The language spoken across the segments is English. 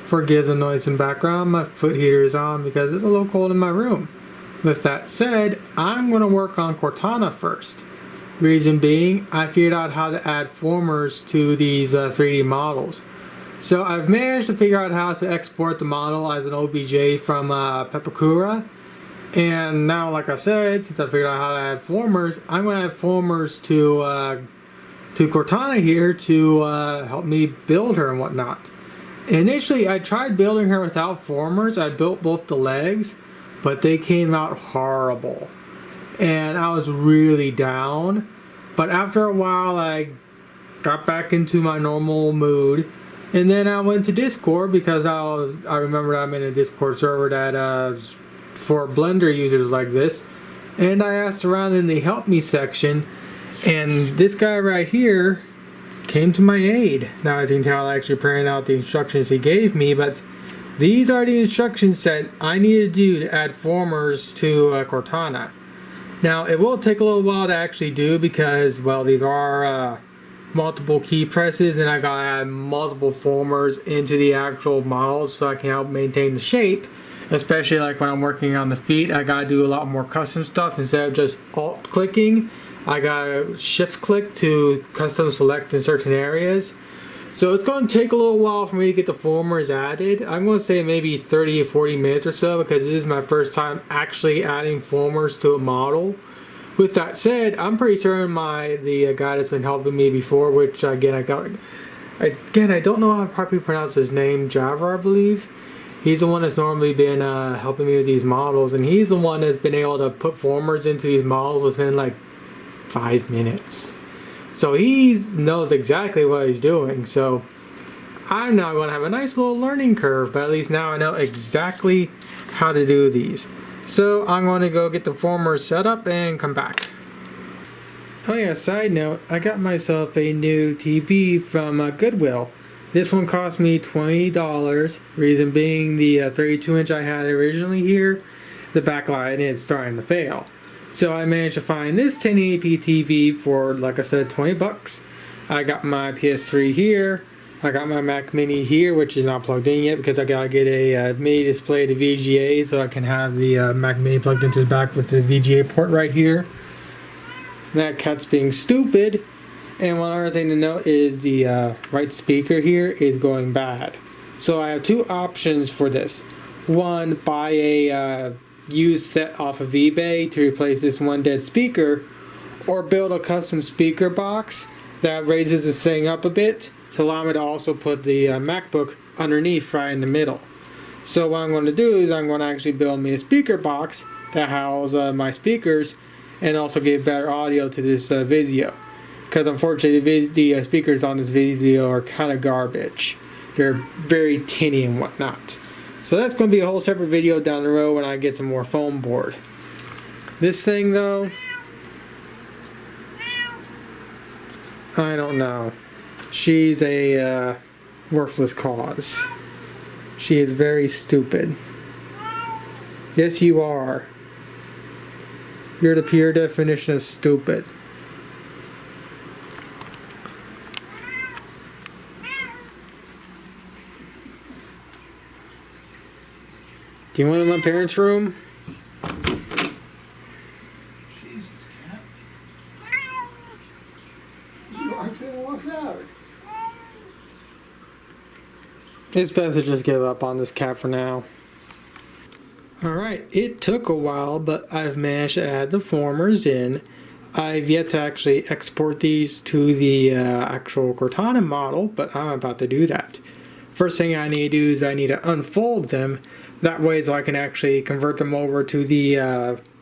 Forgive the noise in the background, my foot heater is on because it's a little cold in my room. With that said, I'm going to work on Cortana first. Reason being, I figured out how to add formers to these 3D models. So I've managed to figure out how to export the model as an OBJ from Papercraft. And now, like I said, since I figured out how to add formers, I'm going to add formers to Cortana here to help me build her and whatnot. Initially, I tried building her without formers. I built both the legs, but they came out horrible. And I was really down. But after a while, I got back into my normal mood. And then I went to Discord because I remembered I'm in a Discord server that for Blender users like this. And I asked around in the help me section. And this guy right here came to my aid. Now, as you can tell, I actually printed out the instructions he gave me, but these are the instructions that I need to do to add formers to Cortana. Now, it will take a little while to actually do because, well, these are multiple key presses, and I gotta add multiple formers into the actual model so I can help maintain the shape. Especially like when I'm working on the feet, I gotta do a lot more custom stuff instead of just alt clicking. I gotta shift click to custom select in certain areas. So it's going to take a little while for me to get the formers added. I'm going to say maybe 30 or 40 minutes or so because this is my first time actually adding formers to a model. With that said, I'm pretty certain the guy that's been helping me before, which again I don't know how to properly pronounce his name, Java I believe. He's the one that's normally been helping me with these models, and he's the one that's been able to put formers into these models within like 5 minutes. So he knows exactly what he's doing. So I'm now going to have a nice little learning curve, but at least now I know exactly how to do these. So I'm going to go get the formers set up and come back. Oh yeah, side note, I got myself a new TV from Goodwill. This one cost me $20, reason being the 32-inch I had originally here, the backlight is starting to fail. So I managed to find this 1080p TV for, like I said, 20 bucks. I got my PS3 here. I got my Mac Mini here, which is not plugged in yet because I gotta get a mini display to VGA so I can have the Mac Mini plugged into the back with the VGA port right here. That cat's being stupid. And one other thing to note is the right speaker here is going bad. So I have two options for this. One, buy a used set off of eBay to replace this one dead speaker, or build a custom speaker box that raises this thing up a bit to allow me to also put the MacBook underneath right in the middle. So what I'm going to do is I'm going to actually build me a speaker box that houses my speakers and also give better audio to this video. Because unfortunately the speakers on this video are kind of garbage. They're very tinny and whatnot. So that's going to be a whole separate video down the road when I get some more foam board. This thing though, I don't know. She's a worthless cause. She is very stupid. Yes, you are. You're the pure definition of stupid. Do you want in my parents' room? Jesus, cat. He walks in and walks out. It's best to just give up on this cat for now. Alright, it took a while, but I've managed to add the formers in. I've yet to actually export these to the actual Cortana model, but I'm about to do that. First thing I need to do is I need to unfold them. That way so I can actually convert them over to the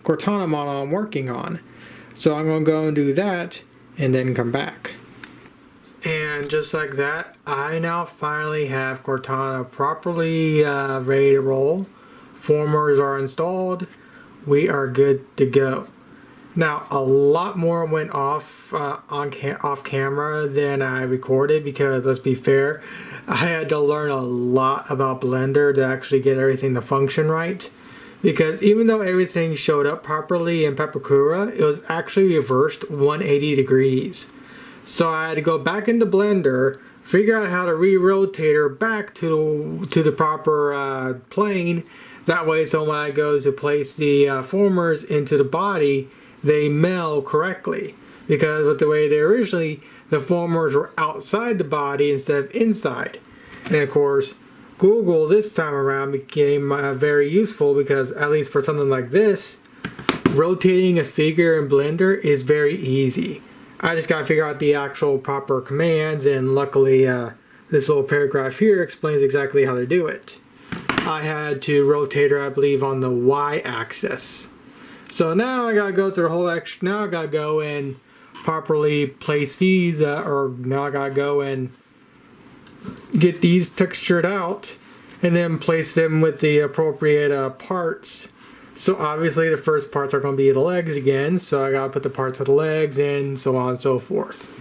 Cortana model I'm working on. So I'm going to go and do that and then come back. And just like that, I now finally have Cortana properly ready to roll. Formers are installed. We are good to go. Now, a lot more went off off camera than I recorded because, let's be fair, I had to learn a lot about Blender to actually get everything to function right. Because even though everything showed up properly in Papercraft, it was actually reversed 180 degrees. So I had to go back into Blender, figure out how to re-rotate her back to the proper plane. That way, so when I go to place the formers into the body, they meld correctly. Because with the way they originally, the formers were outside the body instead of inside. And of course, Google this time around became very useful because, at least for something like this, rotating a figure in Blender is very easy. I just gotta figure out the actual proper commands, and luckily this little paragraph here explains exactly how to do it. I had to rotate her, I believe, on the y-axis. So now I gotta go through the whole now I gotta go and properly place these, or now I gotta go and get these textured out and then place them with the appropriate parts. So obviously the first parts are going to be the legs again, so I gotta put the parts of the legs in, so on and so forth.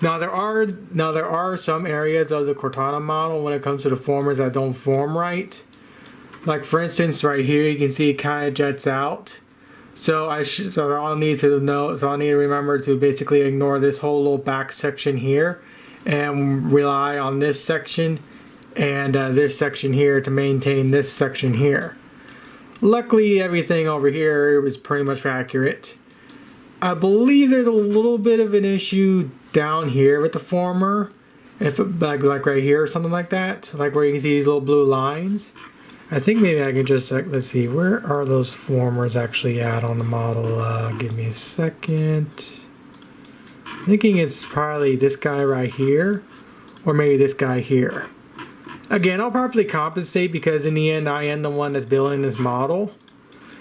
Now there are some areas of the Cortana model when it comes to the formers that don't form right. Like for instance, right here you can see it kind of jets out. So I'll need to remember to basically ignore this whole little back section here and rely on this section and this section here to maintain this section here. Luckily, everything over here was pretty much accurate. I believe there's a little bit of an issue down here with the former, if like right here or something like that, like where you can see these little blue lines. I think maybe I can just let's see, where are those formers actually at on the model? Give me a second. Thinking it's probably this guy right here, or maybe this guy here. Again, I'll probably compensate because in the end I am the one that's building this model.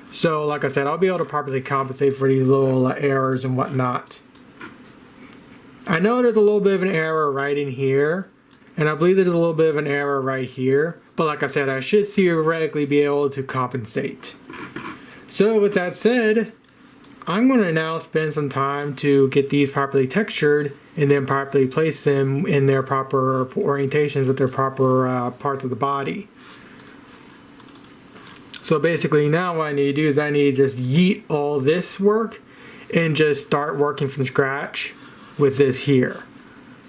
So like I said, I'll be able to properly compensate for these little errors and whatnot. I know there's a little bit of an error right in here, and I believe there's a little bit of an error right here. But like I said, I should theoretically be able to compensate. So with that said, I'm going to now spend some time to get these properly textured and then properly place them in their proper orientations with their proper parts of the body. So basically now what I need to do is I need to just yeet all this work and just start working from scratch with this here.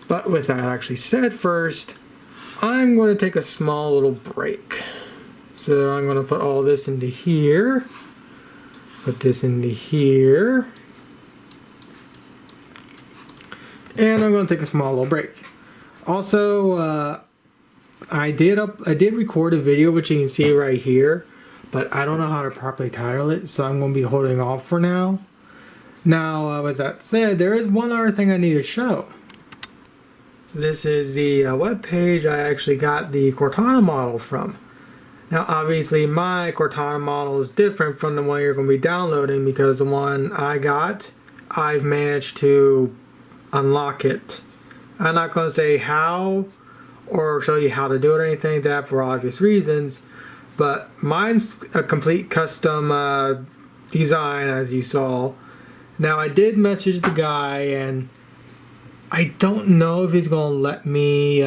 But with that actually said, first I'm going to take a small little break. So I'm going to put all this into here. Put this into here. And I'm going to take a small little break. Also, I did record a video, which you can see right here, but I don't know how to properly title it, so I'm going to be holding off for now. Now, with that said, there is one other thing I need to show. This is the web page I actually got the Cortana model from. Now obviously my Cortana model is different from the one you're going to be downloading because the one I got, I've managed to unlock it. I'm not going to say how or show you how to do it or anything like that for obvious reasons, but mine's a complete custom design as you saw. Now I did message the guy and I don't know if he's going to let me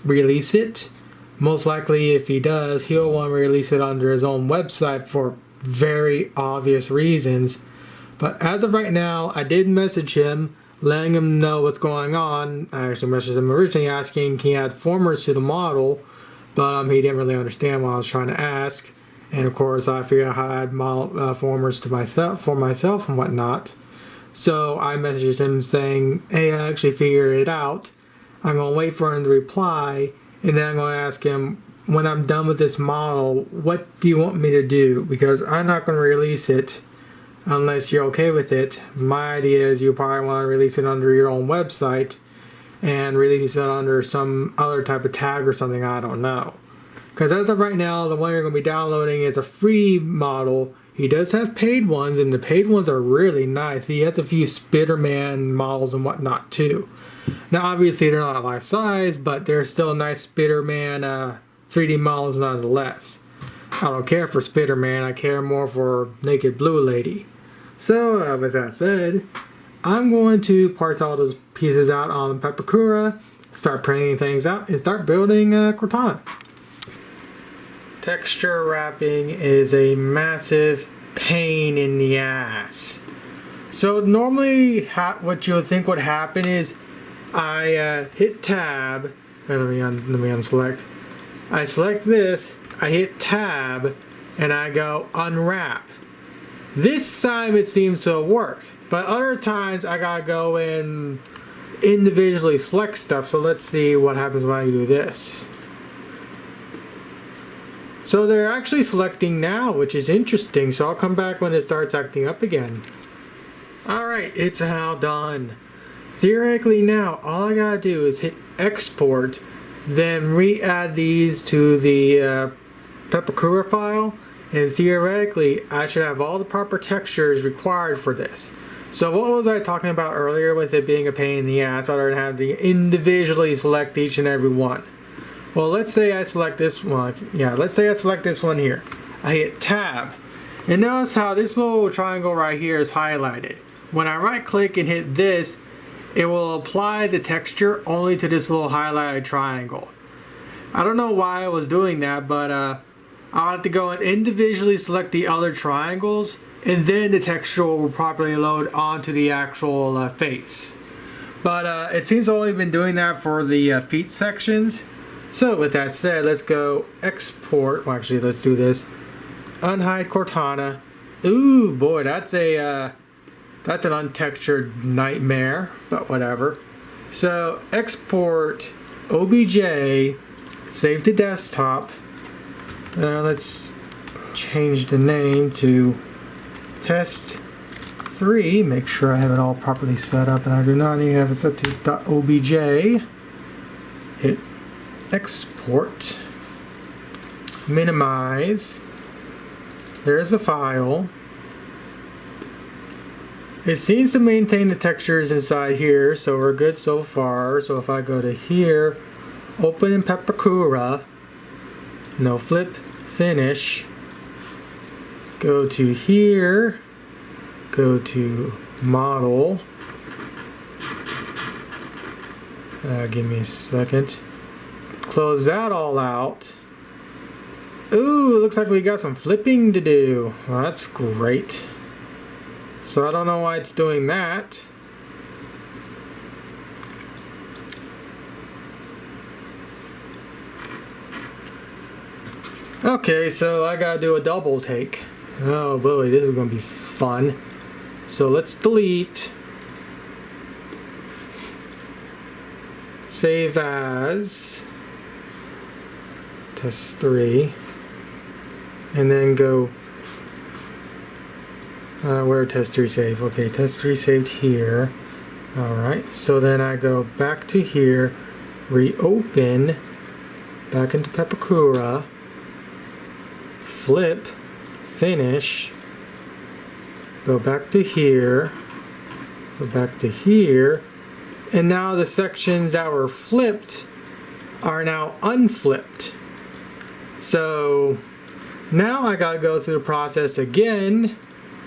release it. Most likely if he does, he'll want to release it under his own website for very obvious reasons. But as of right now, I did message him, letting him know what's going on. I actually messaged him originally asking can he add formers to the model, but he didn't really understand what I was trying to ask. And of course I figured out how to add formers to for myself and whatnot. So I messaged him saying, hey, I actually figured it out. I'm going to wait for him to reply. And then I'm going to ask him, when I'm done with this model, what do you want me to do? Because I'm not going to release it unless you're okay with it. My idea is you probably want to release it under your own website and release it under some other type of tag or something, I don't know. Because as of right now, the one you're going to be downloading is a free model. He does have paid ones, and the paid ones are really nice. He has a few Spider-Man models and whatnot too. Now obviously they're not life size, but they're still nice Spider-Man 3D models nonetheless. I don't care for Spider-Man, I care more for Naked Blue Lady. So with that said, I'm going to parse all those pieces out on Papercraft, start printing things out, and start building Cortana. Texture wrapping is a massive pain in the ass. So normally what you would think would happen is I hit tab. Let me unselect. I select this, I hit tab, and I go unwrap. This time it seems to have worked, but other times I gotta go and individually select stuff. So let's see what happens when I do this. So they're actually selecting now, which is interesting. So I'll come back when it starts acting up again. Alright, it's now done. Theoretically now, all I gotta do is hit export, then re-add these to the Papercraft file, and theoretically I should have all the proper textures required for this. So what was I talking about earlier with it being a pain in the ass? I would have to individually select each and every one. Well, let's say I select this one. Yeah, let's say I select this one here. I hit tab, and notice how this little triangle right here is highlighted. When I right click and hit this, it will apply the texture only to this little highlighted triangle. I don't know why I was doing that, but I'll have to go and individually select the other triangles, and then the texture will properly load onto the actual face. But it seems I've only been doing that for the feet sections. So with that said, let's go export. Well, actually, let's do this. Unhide Cortana. Ooh, boy, that's an untextured nightmare, but whatever. So export OBJ, save to desktop. Let's change the name to test 3. Make sure I have it all properly set up, and I do not need to have it set to .obj. Hit export, minimize. There's the file. It seems to maintain the textures inside here, so we're good so far. So if I go to here, open in Papercraft, no flip, finish, go to here, go to model, give me a second, close that all out. Ooh, looks like we got some flipping to do. Well, that's great. So I don't know why it's doing that. Okay, so I gotta do a double take. Oh boy, this is gonna be fun. So let's delete. Save as test 3. And then go where test 3 save? Okay, test 3 saved here. Alright, so then I go back to here, reopen, back into Papercraft, flip, finish, go back to here, go back to here, and now the sections that were flipped are now unflipped. So now I gotta go through the process again.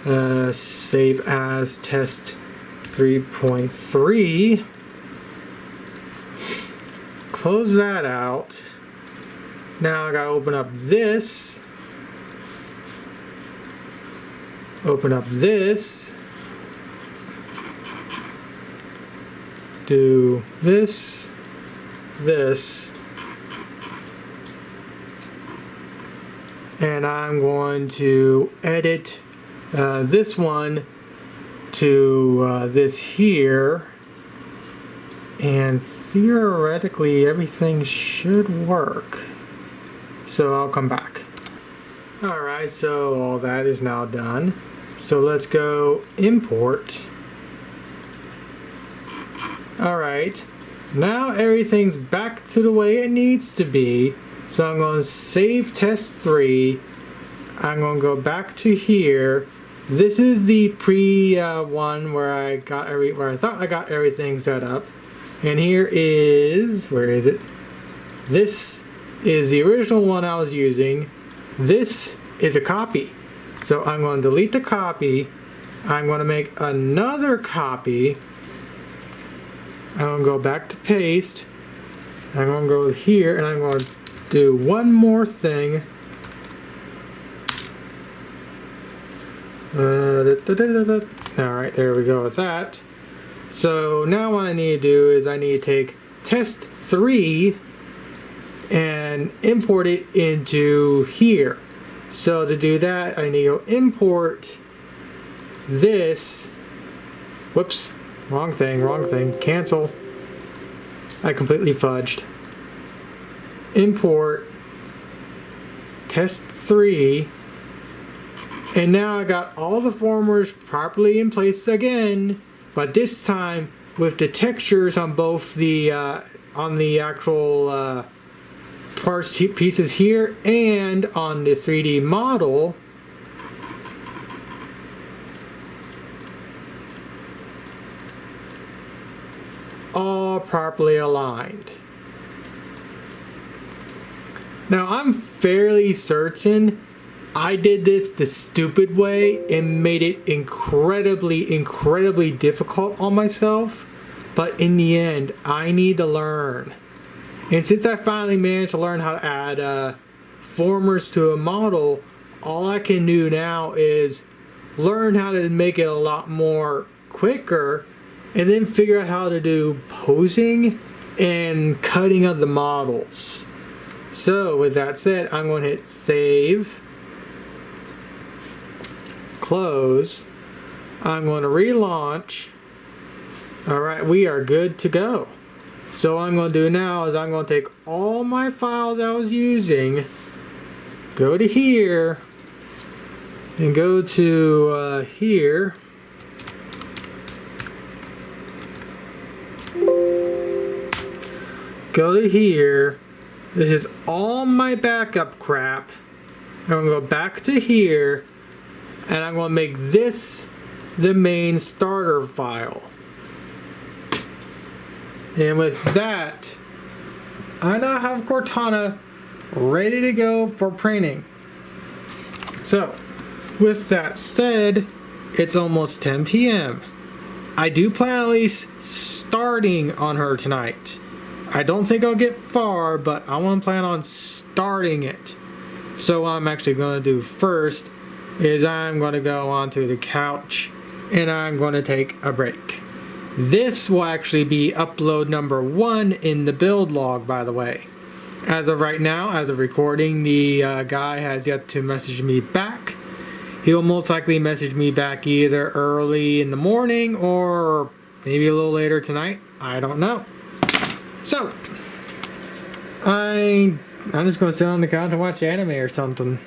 Save as test 3.3. Close that out. Now I gotta open up this. Open up this. Do this. This. And I'm going to edit this one to this here, and theoretically everything should work. So I'll come back. Alright, so all that is now done. So let's go import. Alright, now everything's back to the way it needs to be. So I'm going to save test 3. I'm going to go back to here. This is the pre one where I thought I got everything set up. And here is, where is it? This is the original one I was using. This is a copy. So I'm going to delete the copy. I'm going to make another copy. I'm going to go back to paste. I'm going to go here and I'm going to do one more thing. Alright, there we go with that. So now what I need to do is I need to take test 3 and import it into here. So to do that, I need to go import this. Whoops, wrong thing, cancel. I completely fudged. Import test 3. And now I got all the formers properly in place again, but this time with the textures on both the on the actual parts pieces here and on the 3D model. All properly aligned. Now I'm fairly certain I did this the stupid way and made it incredibly difficult on myself, but in the end I need to learn. And since I finally managed to learn how to add formers to a model, all I can do now is learn how to make it a lot more quicker and then figure out how to do posing and cutting of the models. So with that said, I'm going to hit save, close. I'm going to relaunch. Alright, we are good to go. So what I'm going to do now is I'm going to take all my files I was using, go to here, and go to here. Go to here. This is all my backup crap. I'm going to go back to here, and I'm going to make this the main starter file. And with that, I now have Cortana ready to go for printing. So, with that said, it's almost 10 p.m. I do plan at least starting on her tonight. I don't think I'll get far, but I want to plan on starting it. So what I'm actually going to do first is I'm going to go onto the couch and I'm going to take a break. This will actually be upload number 1 in the build log, by the way. As of right now, as of recording, the guy has yet to message me back. He'll most likely message me back either early in the morning or maybe a little later tonight. I don't know. So, I'm just going to sit on the couch and watch anime or something.